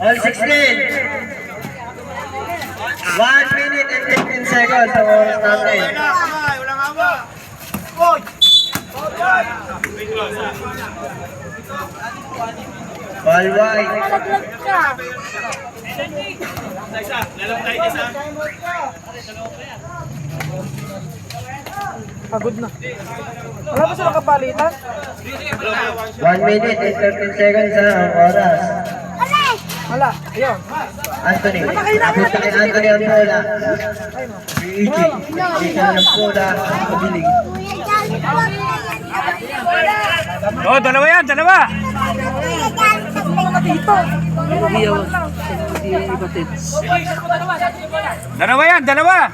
All 16. 1 minute and 15 seconds ang oras natin. Walang hawa. Ball wide. Pagod na. Wala ba sila kapalitan? 1 minute and 13 seconds ang oras. Wala. Ayun. Anthony. Punta kay Anthony ang bola. Ichi. Ichi ang bola. Pabiling. Oh, dalawa yan, dalawa. Dalawa yan, dalawa.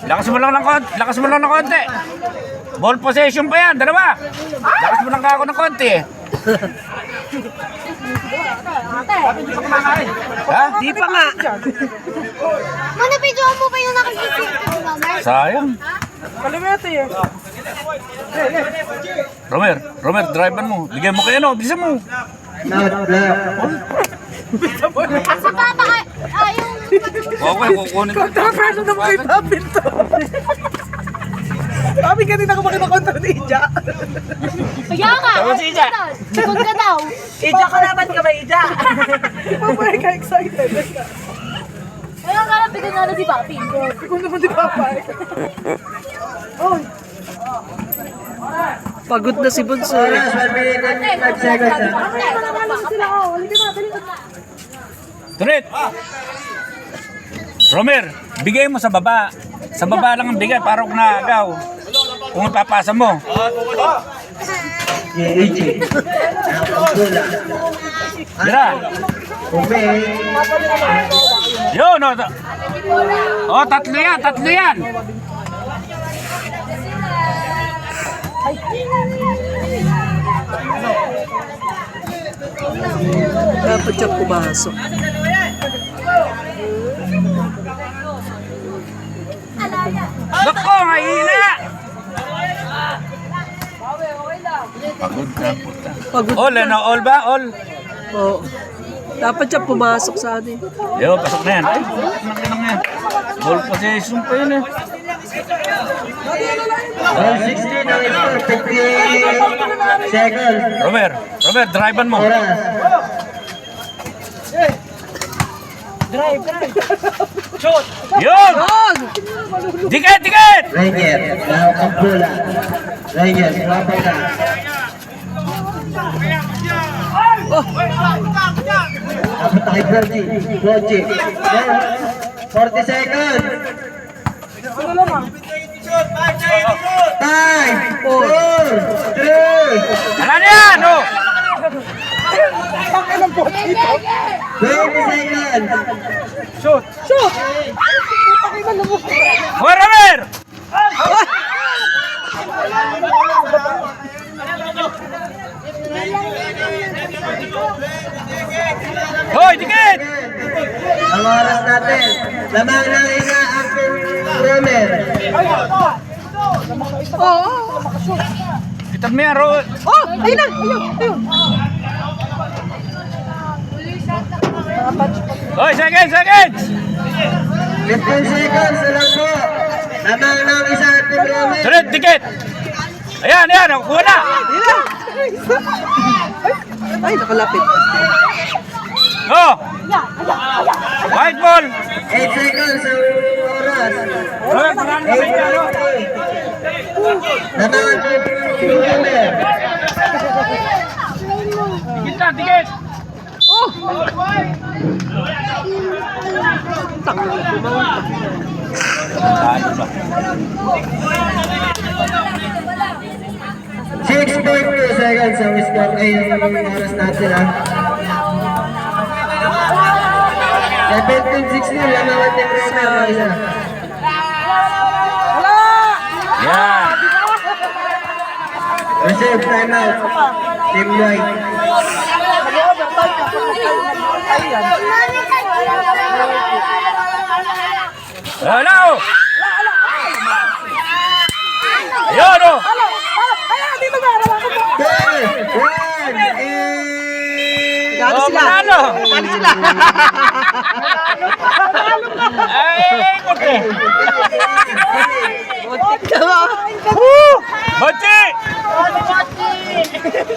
Lakas mo lang ng konti. Ball possession pa yan, dalawa. Lakas mo lang ka ako ng konti. Ha? Di pa nga. Mana video mo pa yung nakikita ko, Mama? Sayang. Kalimete eh. Romer, drivean mo. Bigyan mo kayo, no? Bilisan mo. Not block. Sa papa ka, yung... Okay, kukunin ko. Kontra-pressure naman kay Babin to. Babin kanina ko makita ni Ija. Kaya ka! Tawag si Ija. Likod ka daw. Ija ka naman ka ba, Ija? Papay ka excited. Kaya nga lang, bigyan na si Papi. Ikaw naman di Papay. Oy. Pagod na si Bunso. Oras 1 minute and 5 seconds. Sila, oh. Hindi ba? Dali ko na. Tulit. Romer, bigay mo sa baba. Sa baba lang ang bigay para kung naagaw. Kung ipapasa mo. Ichi. Ang bola. Dira. Umay. Yun, no. Oh, tatlo yan. Dapat siya pumasok. Nako, mahina. Pagod ka, puta. Pagod. All, ano? All ba? All? Oo. Dapat siya pumasok sa atin. Yo, pasok na yan. Ay, nakinang yan. Ball possession pa yun eh. All 16 ang score. 50 seconds. Romer, drivean mo. Oras. Yun! Dikit! Ranger. Lahok ang bola. Ranger. Wapay na. Dapat kay Brody. Rochi. 40 seconds. 5, 4, 3, Wala na yan! Oh! 20 seconds. Shoot! Hoy, Romer! Hoy, dikit! Ang oras natin. Lamang lang ina ang Romer. Itan mo yan, Romer. Oh! Ayun na! Ayun! Hoy, seconds! 15 seconds na lang po. Lamang lang isa ang Team Romer. Sunod, dikit! Ayan, kuha na! Ay, nakalapit. Oh! White ball! 8 seconds ang oras. Romer, marami na kayo, ano? Lamang ang Team Romer. Dikit! Six 6.2 seconds ang score ay yung oras natin ha. 17-16 lamang ang Team Romer ang isa. Yan! Reserve timeout. Team White. Hello! Ayun, oh. Ayan, dito ba? Rawa ko po. Gano sila? Manalo. Ano sila? Ay, konti.